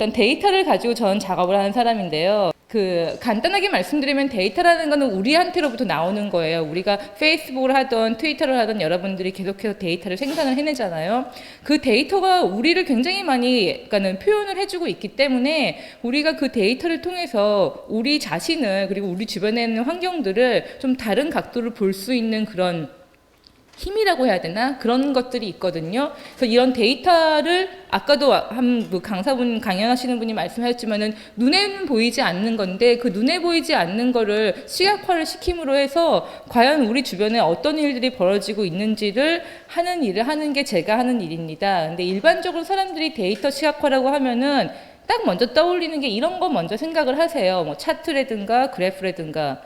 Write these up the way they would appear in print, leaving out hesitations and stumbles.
일단 데이터를 가지고 저는 작업을 하는 사람인데요. 간단하게 말씀드리면 데이터라는 거는 우리한테로부터 나오는 거예요. 우리가 페이스북을 하던 트위터를 하던 여러분들이 계속해서 데이터를 생산을 해내잖아요. 그 데이터가 우리를 굉장히 많이 그러니까는 표현을 해주고 있기 때문에 우리가 그 데이터를 통해서 우리 자신을 그리고 우리 주변에 있는 환경들을 좀 다른 각도를 볼 수 있는 그런 힘이라고 해야 되나? 그런 것들이 있거든요. 그래서 이런 데이터를 아까도 강사분 강연하시는 분이 말씀하셨지만은 눈에는 보이지 않는 건데 그 눈에 보이지 않는 거를 시각화를 시킴으로 해서 과연 우리 주변에 어떤 일들이 벌어지고 있는지를 하는 일을 하는 게 제가 하는 일입니다. 근데 일반적으로 사람들이 데이터 시각화라고 하면은 딱 먼저 떠올리는 게 이런 거 먼저 생각을 하세요. 뭐 차트라든가 그래프라든가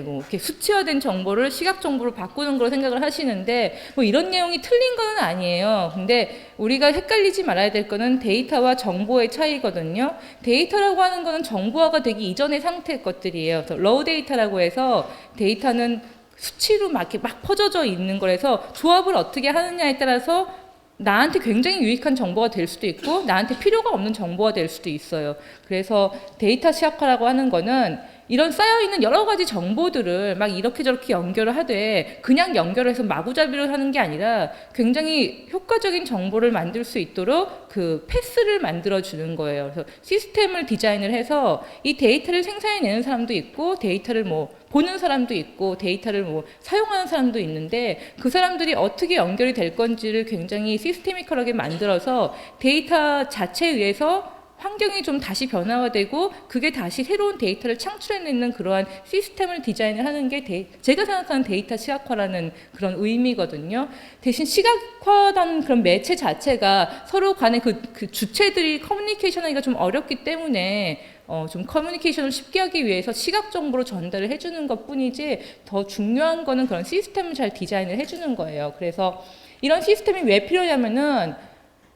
뭐 이렇게 수치화된 정보를 시각 정보로 바꾸는 걸 생각을 하시는데 뭐 이런 내용이 틀린 건 아니에요. 근데 우리가 헷갈리지 말아야 될 거는 데이터와 정보의 차이거든요. 데이터라고 하는 거는 정보화가 되기 이전의 상태의 것들이에요. 그래서 로우 데이터라고 해서 데이터는 수치로 막 이렇게 막 퍼져져 있는 거라서 조합을 어떻게 하느냐에 따라서 나한테 굉장히 유익한 정보가 될 수도 있고 나한테 필요가 없는 정보가 될 수도 있어요. 그래서 데이터 시각화라고 하는 거는 이런 쌓여있는 여러 가지 정보들을 막 이렇게 저렇게 연결을 하되 그냥 연결을 해서 마구잡이를 하는 게 아니라 굉장히 효과적인 정보를 만들 수 있도록 그 패스를 만들어주는 거예요. 그래서 시스템을 디자인을 해서 이 데이터를 생산해내는 사람도 있고 데이터를 뭐 보는 사람도 있고 데이터를 뭐 사용하는 사람도 있는데 그 사람들이 어떻게 연결이 될 건지를 굉장히 시스테미컬하게 만들어서 데이터 자체에 의해서 환경이 좀 다시 변화가 되고 그게 다시 새로운 데이터를 창출해내는 그러한 시스템을 디자인을 하는 게 제가 생각하는 데이터 시각화라는 그런 의미거든요. 대신 시각화라는 그런 매체 자체가 서로 간의 그 주체들이 커뮤니케이션하기가 좀 어렵기 때문에 좀 커뮤니케이션을 쉽게 하기 위해서 시각 정보로 전달을 해주는 것 뿐이지 더 중요한 거는 그런 시스템을 잘 디자인을 해주는 거예요. 그래서 이런 시스템이 왜 필요냐면은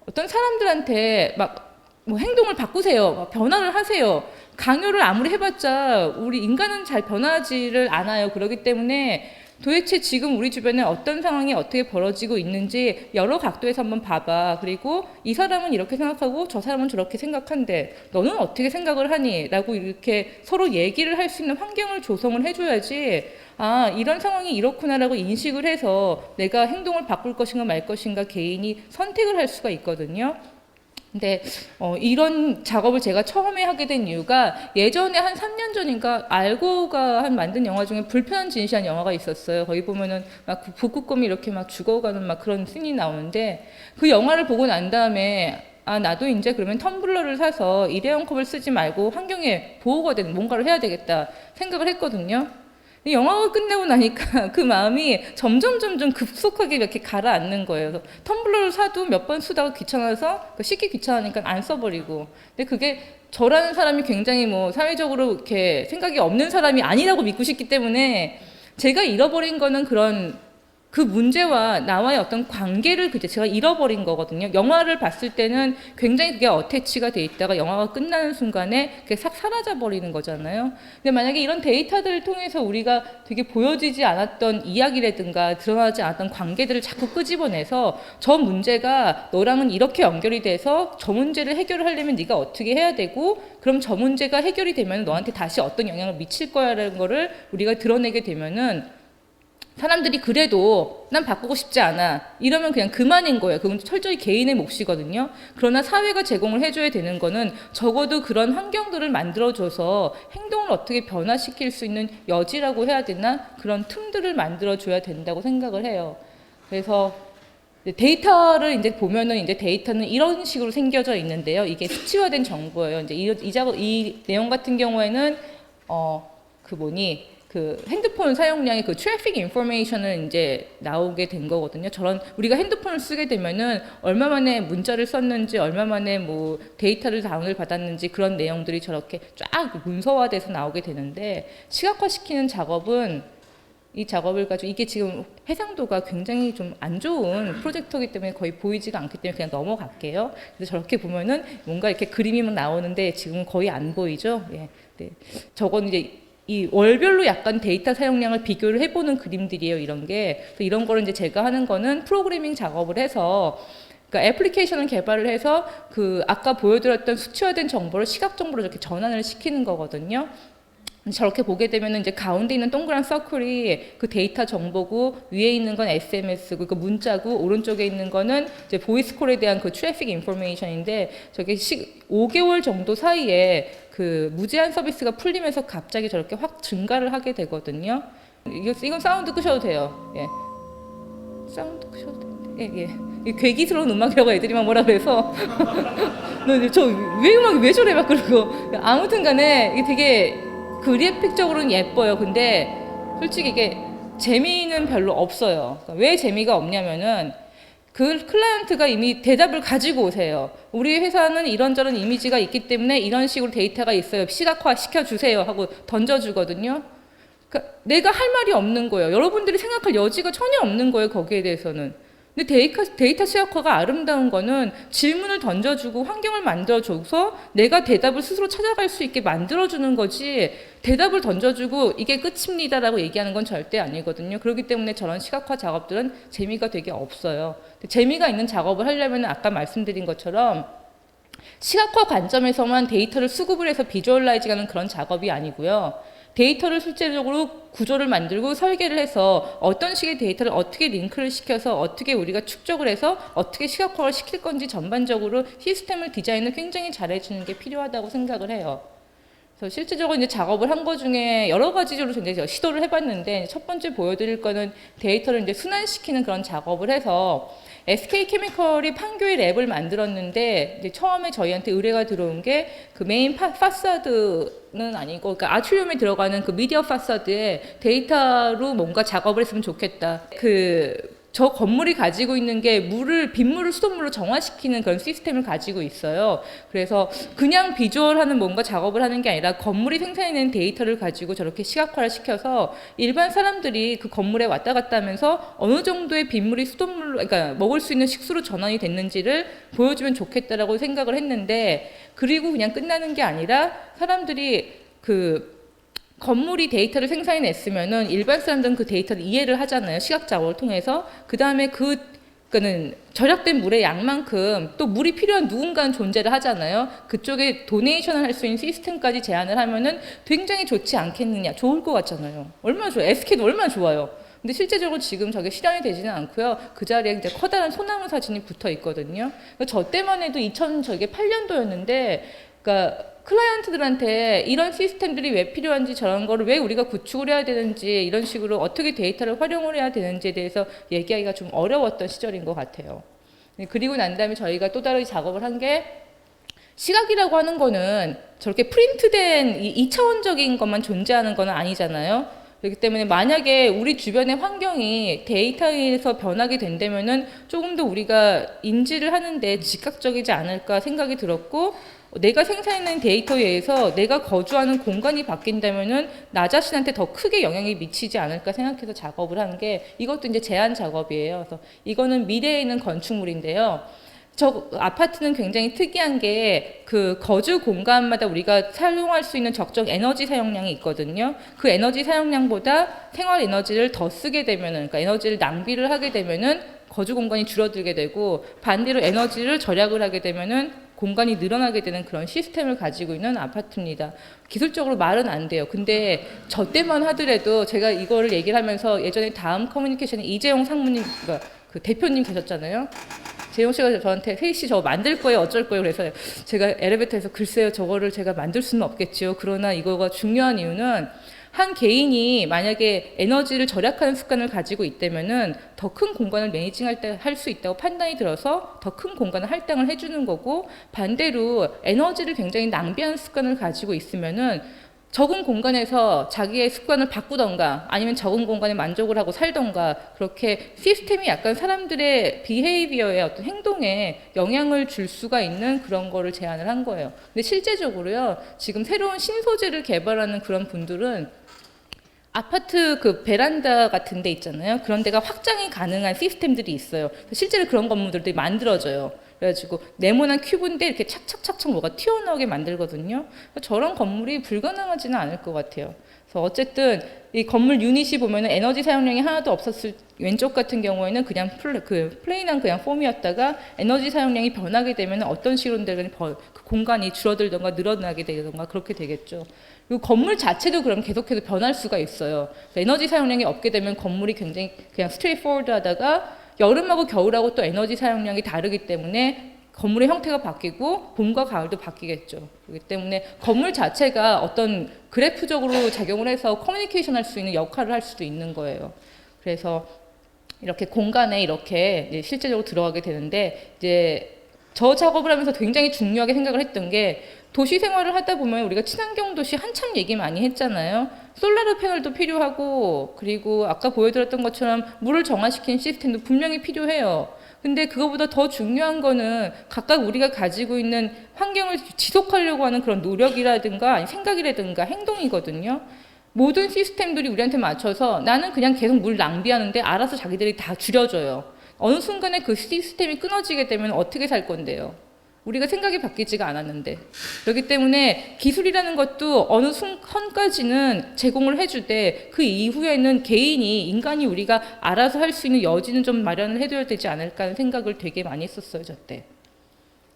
어떤 사람들한테 뭐 행동을 바꾸세요. 변화를 하세요. 강요를 아무리 해봤자 우리 인간은 잘 변하지를 않아요. 그렇기 때문에 도대체 지금 우리 주변에 어떤 상황이 어떻게 벌어지고 있는지 여러 각도에서 한번 봐봐. 그리고 이 사람은 이렇게 생각하고 저 사람은 저렇게 생각한데 너는 어떻게 생각을 하니? 라고 이렇게 서로 얘기를 할 수 있는 환경을 조성을 해줘야지 아 이런 상황이 이렇구나라고 인식을 해서 내가 행동을 바꿀 것인가 말 것인가 개인이 선택을 할 수가 있거든요. 근데 이런 작업을 제가 처음에 하게 된 이유가 예전에 한 3년 전인가 알고가 만든 영화 중에 불편한 진시한 영화가 있었어요. 거기 보면은 막 북극곰이 이렇게 막 죽어가는 막 그런 씬이 나오는데 그 영화를 보고 난 다음에 아 나도 이제 그러면 텀블러를 사서 일회용 컵을 쓰지 말고 환경에 보호가 되는 뭔가를 해야 되겠다 생각을 했거든요. 영화가 끝내고 나니까 그 마음이 점점 급속하게 이렇게 가라앉는 거예요. 그래서 텀블러를 사도 몇 번 쓰다가 귀찮아서 씻기 귀찮으니까 안 써버리고. 근데 그게 저라는 사람이 굉장히 뭐 사회적으로 이렇게 생각이 없는 사람이 아니라고 믿고 싶기 때문에 제가 잃어버린 거는 그런 그 문제와 나와의 어떤 관계를 그때 제가 잃어버린 거거든요. 영화를 봤을 때는 굉장히 그게 어태치가 돼 있다가 영화가 끝나는 순간에 그게 싹 사라져 버리는 거잖아요. 근데 만약에 이런 데이터들을 통해서 우리가 되게 보여지지 않았던 이야기라든가 드러나지 않았던 관계들을 자꾸 끄집어내서 저 문제가 너랑은 이렇게 연결이 돼서 저 문제를 해결을 하려면 네가 어떻게 해야 되고 그럼 저 문제가 해결이 되면 너한테 다시 어떤 영향을 미칠 거야라는 거를 우리가 드러내게 되면은 사람들이 그래도 난 바꾸고 싶지 않아 이러면 그냥 그만인 거예요. 그건 철저히 개인의 몫이거든요. 그러나 사회가 제공을 해줘야 되는 거는 적어도 그런 환경들을 만들어줘서 행동을 어떻게 변화시킬 수 있는 여지라고 해야 되나 그런 틈들을 만들어줘야 된다고 생각을 해요. 그래서 데이터를 이제 보면은 이제 데이터는 이런 식으로 생겨져 있는데요. 이게 수치화된 정보예요. 이제 이 내용 같은 경우에는 그 핸드폰 사용량의 그 트래픽 인포메이션을 이제 나오게 된 거거든요. 우리가 핸드폰을 쓰게 되면은 얼마 만에 문자를 썼는지, 얼마 만에 뭐 데이터를 다운을 받았는지 그런 내용들이 저렇게 쫙 문서화돼서 나오게 되는데 시각화시키는 작업은 이 작업을 가지고 이게 지금 해상도가 굉장히 좀 안 좋은 프로젝터이기 때문에 거의 보이지가 않기 때문에 그냥 넘어갈게요. 그래서 저렇게 보면은 뭔가 이렇게 그림이 나오는데 지금은 거의 안 보이죠. 예. 네. 저건 이제 이 월별로 약간 데이터 사용량을 비교를 해보는 그림들이에요. 이런 게. 이런 거를 이제 제가 하는 거는 프로그래밍 작업을 해서 그러니까 애플리케이션을 개발을 해서 그 아까 보여드렸던 수치화된 정보를 시각 정보로 이렇게 전환을 시키는 거거든요. 저렇게 보게 되면 이제 가운데 있는 동그란 서클이 그 데이터 정보고 위에 있는 건 SMS고 그 문자고 오른쪽에 있는 거는 이제 보이스콜에 대한 그 트래픽 인포메이션인데 저게 5개월 정도 사이에 그 무제한 서비스가 풀리면서 갑자기 저렇게 확 증가를 하게 되거든요. 이건 사운드 끄셔도 돼요. 예. 사운드 끄셔도 돼요. 예, 예. 괴기스러운 음악이라고 애들이 막 뭐라 그래서 저 왜 음악이 왜 저래 막 그러고 아무튼 간에 이게 되게 그래픽적으로는 예뻐요. 근데 솔직히 이게 재미는 별로 없어요. 그러니까 왜 재미가 없냐면은 그 클라이언트가 이미 대답을 가지고 오세요. 우리 회사는 이런저런 이미지가 있기 때문에 이런 식으로 데이터가 있어요. 시각화 시켜주세요 하고 던져주거든요. 그러니까 내가 할 말이 없는 거예요. 여러분들이 생각할 여지가 전혀 없는 거예요. 거기에 대해서는. 근데 데이터 시각화가 아름다운 거는 질문을 던져주고 환경을 만들어줘서 내가 대답을 스스로 찾아갈 수 있게 만들어주는 거지 대답을 던져주고 이게 끝입니다라고 얘기하는 건 절대 아니거든요. 그렇기 때문에 저런 시각화 작업들은 재미가 되게 없어요. 재미가 있는 작업을 하려면 아까 말씀드린 것처럼 시각화 관점에서만 데이터를 수급을 해서 비주얼라이징하는 그런 작업이 아니고요. 데이터를 실제적으로 구조를 만들고 설계를 해서 어떤 식의 데이터를 어떻게 링크를 시켜서 어떻게 우리가 축적을 해서 어떻게 시각화를 시킬 건지 전반적으로 시스템을 디자인을 굉장히 잘해주는 게 필요하다고 생각을 해요. 그래서 실제적으로 이제 작업을 한 거 중에 여러 가지로 이제 시도를 해봤는데 첫 번째 보여드릴 거는 데이터를 이제 순환시키는 그런 작업을 해서 SK케미컬이 판교에 랩을 만들었는데 이제 처음에 저희한테 의뢰가 들어온 게 그 메인 파사드는 아니고 그러니까 아트리움에 들어가는 그 미디어 파사드에 데이터로 뭔가 작업을 했으면 좋겠다. 저 건물이 가지고 있는 게 빗물을 수돗물로 정화시키는 그런 시스템을 가지고 있어요. 그래서 그냥 비주얼하는 뭔가 작업을 하는 게 아니라 건물이 생산해낸 데이터를 가지고 저렇게 시각화를 시켜서 일반 사람들이 그 건물에 왔다 갔다 하면서 어느 정도의 빗물이 수돗물로, 그러니까 먹을 수 있는 식수로 전환이 됐는지를 보여주면 좋겠다라고 생각을 했는데, 그리고 그냥 끝나는 게 아니라 사람들이 건물이 데이터를 생산해냈으면은 일반 사람들은 그 데이터를 이해를 하잖아요. 시각 작업을 통해서. 그 다음에 그거는 절약된 물의 양만큼 또 물이 필요한 누군가는 존재를 하잖아요. 그쪽에 도네이션을 할 수 있는 시스템까지 제안을 하면은 굉장히 좋지 않겠느냐. 좋을 것 같잖아요. 얼마나 좋아요. SK도 얼마나 좋아요. 근데 실제적으로 지금 저게 실현이 되지는 않고요. 그 자리에 이제 커다란 소나무 사진이 붙어 있거든요. 저 때만 해도 2008년도였는데, 그러니까 클라이언트들한테 이런 시스템들이 왜 필요한지 저런 거를 왜 우리가 구축을 해야 되는지 이런 식으로 어떻게 데이터를 활용을 해야 되는지에 대해서 얘기하기가 좀 어려웠던 시절인 것 같아요. 그리고 난 다음에 저희가 또 다른 작업을 한 게 시각이라고 하는 거는 저렇게 프린트된 2차원적인 것만 존재하는 건 아니잖아요. 그렇기 때문에 만약에 우리 주변의 환경이 데이터에서 변하게 된다면은 조금 더 우리가 인지를 하는데 즉각적이지 않을까 생각이 들었고, 내가 생산해낸 데이터에 의해서 내가 거주하는 공간이 바뀐다면은 나 자신한테 더 크게 영향이 미치지 않을까 생각해서 작업을 하는 게 이것도 이제 제안 작업이에요. 그래서 이거는 미래에 있는 건축물인데요. 저 아파트는 굉장히 특이한 게 그 거주 공간마다 우리가 사용할 수 있는 적정 에너지 사용량이 있거든요. 그 에너지 사용량보다 생활 에너지를 더 쓰게 되면은, 그러니까 에너지를 낭비를 하게 되면은 거주 공간이 줄어들게 되고, 반대로 에너지를 절약을 하게 되면은 공간이 늘어나게 되는 그런 시스템을 가지고 있는 아파트입니다. 기술적으로 말은 안 돼요. 근데 저 때만 하더라도 제가 이거를 얘기를 하면서 예전에 다음 커뮤니케이션에 이재용 상무님, 그러니까 그 대표님 계셨잖아요. 재용 씨가 저한테 혜희 씨 저거 만들 거예요 어쩔 거예요. 그래서 제가 엘리베이터에서 글쎄요 저거를 제가 만들 수는 없겠죠. 그러나 이거가 중요한 이유는 한 개인이 만약에 에너지를 절약하는 습관을 가지고 있다면은 더 큰 공간을 매니징할 때 할 수 있다고 판단이 들어서 더 큰 공간을 할당을 해주는 거고, 반대로 에너지를 굉장히 낭비하는 습관을 가지고 있으면은 적은 공간에서 자기의 습관을 바꾸던가 아니면 적은 공간에 만족을 하고 살던가, 그렇게 시스템이 약간 사람들의 비헤이비어의 어떤 행동에 영향을 줄 수가 있는 그런 거를 제안을 한 거예요. 근데 실제적으로요, 지금 새로운 신소재를 개발하는 그런 분들은 아파트 그 베란다 같은 데 있잖아요. 그런 데가 확장이 가능한 시스템들이 있어요. 실제로 그런 건물들이 만들어져요. 그래가지고 네모난 큐브인데 이렇게 착착착착 뭐가 튀어나오게 만들거든요. 저런 건물이 불가능하지는 않을 것 같아요. 그래서 어쨌든 이 건물 유닛이 보면은 에너지 사용량이 하나도 없었을 왼쪽 같은 경우에는 그냥 플레인한 그냥 폼이었다가 에너지 사용량이 변하게 되면 어떤 식으로든 그 공간이 줄어들던가 늘어나게 되던가 그렇게 되겠죠. 그리고 건물 자체도 그럼 계속해서 변할 수가 있어요. 에너지 사용량이 없게 되면 건물이 굉장히 그냥 스트레이트포워드 하다가 여름하고 겨울하고 또 에너지 사용량이 다르기 때문에 건물의 형태가 바뀌고 봄과 가을도 바뀌겠죠. 그렇기 때문에 건물 자체가 어떤 그래프적으로 작용을 해서 커뮤니케이션 할 수 있는 역할을 할 수도 있는 거예요. 그래서 이렇게 공간에 이렇게 이제 실제적으로 들어가게 되는데 이제 저 작업을 하면서 굉장히 중요하게 생각을 했던 게 도시 생활을 하다 보면 우리가 친환경 도시 한참 얘기 많이 했잖아요. 솔라르 패널도 필요하고 그리고 아까 보여드렸던 것처럼 물을 정화시키는 시스템도 분명히 필요해요. 근데 그거보다 더 중요한 거는 각각 우리가 가지고 있는 환경을 지속하려고 하는 그런 노력이라든가 아니 생각이라든가 행동이거든요. 모든 시스템들이 우리한테 맞춰서 나는 그냥 계속 물 낭비하는데 알아서 자기들이 다 줄여줘요. 어느 순간에 그 시스템이 끊어지게 되면 어떻게 살 건데요? 우리가 생각이 바뀌지가 않았는데. 그렇기 때문에 기술이라는 것도 어느 선까지는 제공을 해주되 그 이후에는 인간이 우리가 알아서 할 수 있는 여지는 좀 마련을 해줘야 되지 않을까 하는 생각을 되게 많이 했었어요, 저 때.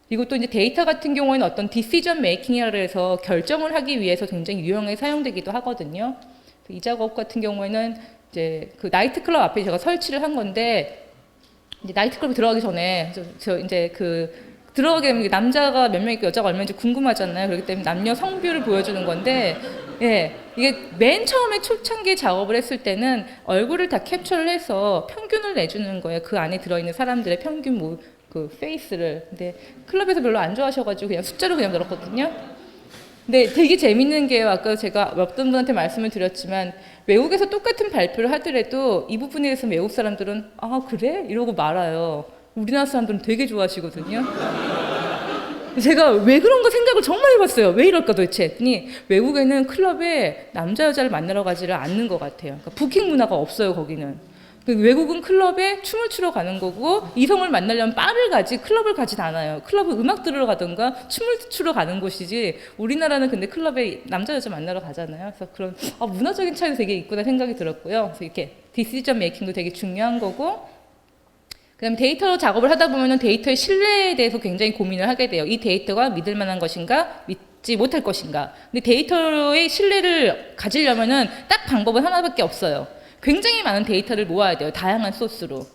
그리고 또 이제 데이터 같은 경우에는 어떤 디시전 메이킹이라 해서 결정을 하기 위해서 굉장히 유용하게 사용되기도 하거든요. 이 작업 같은 경우에는 이제 그 나이트클럽 앞에 제가 설치를 한 건데 이제 나이트클럽에 들어가기 전에 저 이제 들어가게 되면 남자가 몇 명 있고 여자가 얼마인지 궁금하잖아요. 그렇기 때문에 남녀 성비율을 보여주는 건데, 예, 이게 맨 처음에 초창기 작업을 했을 때는 얼굴을 다 캡처를 해서 평균을 내주는 거예요. 그 안에 들어있는 사람들의 평균 그 페이스를. 근데 클럽에서 별로 안 좋아하셔가지고 그냥 숫자로 그냥 넣었거든요. 근데 되게 재밌는 게요. 아까 제가 어떤 분한테 말씀을 드렸지만 외국에서 똑같은 발표를 하더라도 이 부분에 대해서 외국 사람들은 아 그래? 이러고 말아요. 우리나라 사람들은 되게 좋아하시거든요. 제가 왜 그런가 생각을 정말 해봤어요. 왜 이럴까 도대체 했더니 외국에는 클럽에 남자 여자를 만나러 가지를 않는 것 같아요. 그러니까 부킹 문화가 없어요 거기는. 외국은 클럽에 춤을 추러 가는 거고 이성을 만나려면 바를 가지 클럽을 가진 않아요. 클럽은 음악 들으러 가던가 춤을 추러 가는 곳이지 우리나라는 근데 클럽에 남자 여자 만나러 가잖아요. 그래서 그런 문화적인 차이도 되게 있구나 생각이 들었고요. 그래서 이렇게 디시전 메이킹도 되게 중요한 거고 그다음에 데이터 작업을 하다 보면은 데이터의 신뢰에 대해서 굉장히 고민을 하게 돼요. 이 데이터가 믿을 만한 것인가 믿지 못할 것인가. 근데 데이터의 신뢰를 가지려면은 딱 방법은 하나밖에 없어요. 굉장히 많은 데이터를 모아야 돼요. 다양한 소스로.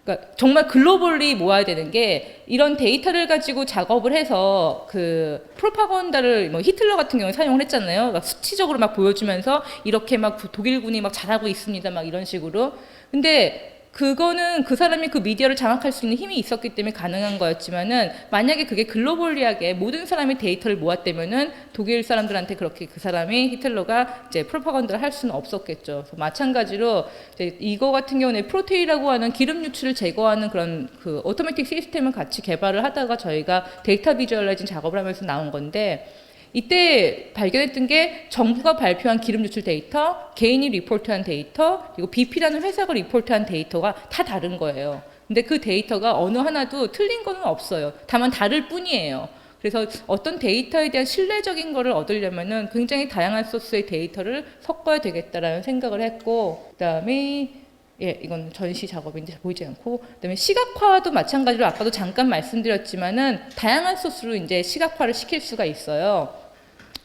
그러니까 정말 글로벌리 모아야 되는 게 이런 데이터를 가지고 작업을 해서 그 프로파간다를 히틀러 같은 경우에 사용을 했잖아요. 막 수치적으로 막 보여주면서 이렇게 막 독일군이 막 잘하고 있습니다. 막 이런 식으로. 근데 그거는 그 사람이 그 미디어를 장악할 수 있는 힘이 있었기 때문에 가능한 거였지만은 만약에 그게 글로벌리하게 모든 사람이 데이터를 모았다면은 독일 사람들한테 그렇게 그 사람이 히틀러가 이제 프로파간다를 할 수는 없었겠죠. 그래서 마찬가지로 이제 이거 같은 경우는 프로테이라고 하는 기름 유출을 제거하는 그런 그 오토매틱 시스템을 같이 개발을 하다가 저희가 데이터 비주얼라이징 작업을 하면서 나온 건데 이때 발견했던 게 정부가 발표한 기름 유출 데이터, 개인이 리포트한 데이터, 그리고 BP라는 회사가 리포트한 데이터가 다 다른 거예요. 근데 그 데이터가 어느 하나도 틀린 거는 없어요. 다만 다를 뿐이에요. 그래서 어떤 데이터에 대한 신뢰적인 거를 얻으려면은 굉장히 다양한 소스의 데이터를 섞어야 되겠다라는 생각을 했고, 그다음에 이건 전시 작업인데 보이지 않고, 그다음에 시각화도 마찬가지로 아까도 잠깐 말씀드렸지만은 다양한 소스로 이제 시각화를 시킬 수가 있어요.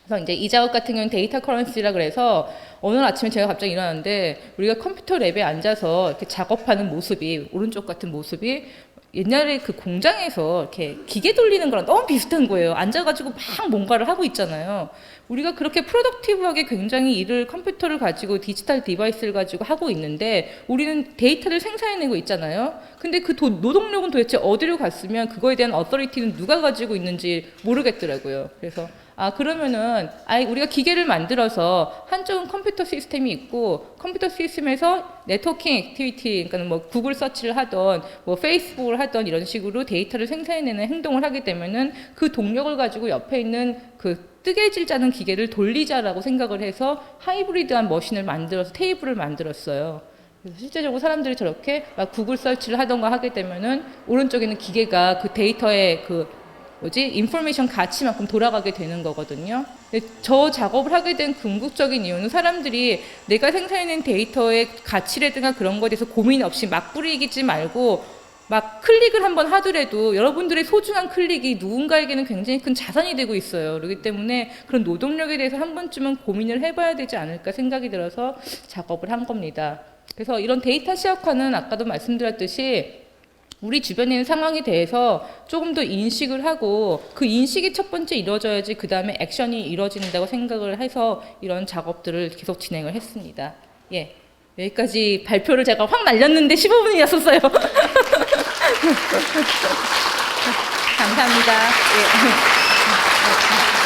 그래서 이제 이 작업 같은 경우는 데이터 커런시라 그래서 오늘 아침에 제가 갑자기 일어났는데 우리가 컴퓨터 랩에 앉아서 이렇게 작업하는 모습이 오른쪽 같은 모습이 옛날에 그 공장에서 이렇게 기계 돌리는 거랑 너무 비슷한 거예요. 앉아가지고 막 뭔가를 하고 있잖아요. 우리가 그렇게 프로덕티브하게 굉장히 일을 컴퓨터를 가지고 디지털 디바이스를 가지고 하고 있는데 우리는 데이터를 생산해내고 있잖아요. 근데 그 노동력은 도대체 어디로 갔으면 그거에 대한 어서리티는 누가 가지고 있는지 모르겠더라고요. 그래서 그러면은 우리가 기계를 만들어서 한쪽은 컴퓨터 시스템이 있고 컴퓨터 시스템에서 네트워킹 액티비티, 그러니까 뭐 구글 서치를 하던 뭐 페이스북을 하던 이런 식으로 데이터를 생산해내는 행동을 하게 되면은 그 동력을 가지고 옆에 있는 그 뜨개질 자는 기계를 돌리자라고 생각을 해서 하이브리드한 머신을 만들어서 테이블을 만들었어요. 그래서 실제적으로 사람들이 저렇게 막 구글 서치를 하던가 하게 되면은 오른쪽에는 기계가 그 데이터의 그 인포메이션 가치만큼 돌아가게 되는 거거든요. 근데 저 작업을 하게 된 궁극적인 이유는 사람들이 내가 생산해낸 데이터의 가치라든가 그런 거에 대해서 고민 없이 막 뿌리지 말고 막 클릭을 한번 하더라도 여러분들의 소중한 클릭이 누군가에게는 굉장히 큰 자산이 되고 있어요. 그렇기 때문에 그런 노동력에 대해서 한 번쯤은 고민을 해봐야 되지 않을까 생각이 들어서 작업을 한 겁니다. 그래서 이런 데이터 시각화는 아까도 말씀드렸듯이 우리 주변에 있는 상황에 대해서 조금 더 인식을 하고 그 인식이 첫 번째 이루어져야지 그 다음에 액션이 이루어진다고 생각을 해서 이런 작업들을 계속 진행을 했습니다. 예, 여기까지 발표를 제가 확 날렸는데 15분이었었어요. 감사합니다. 예.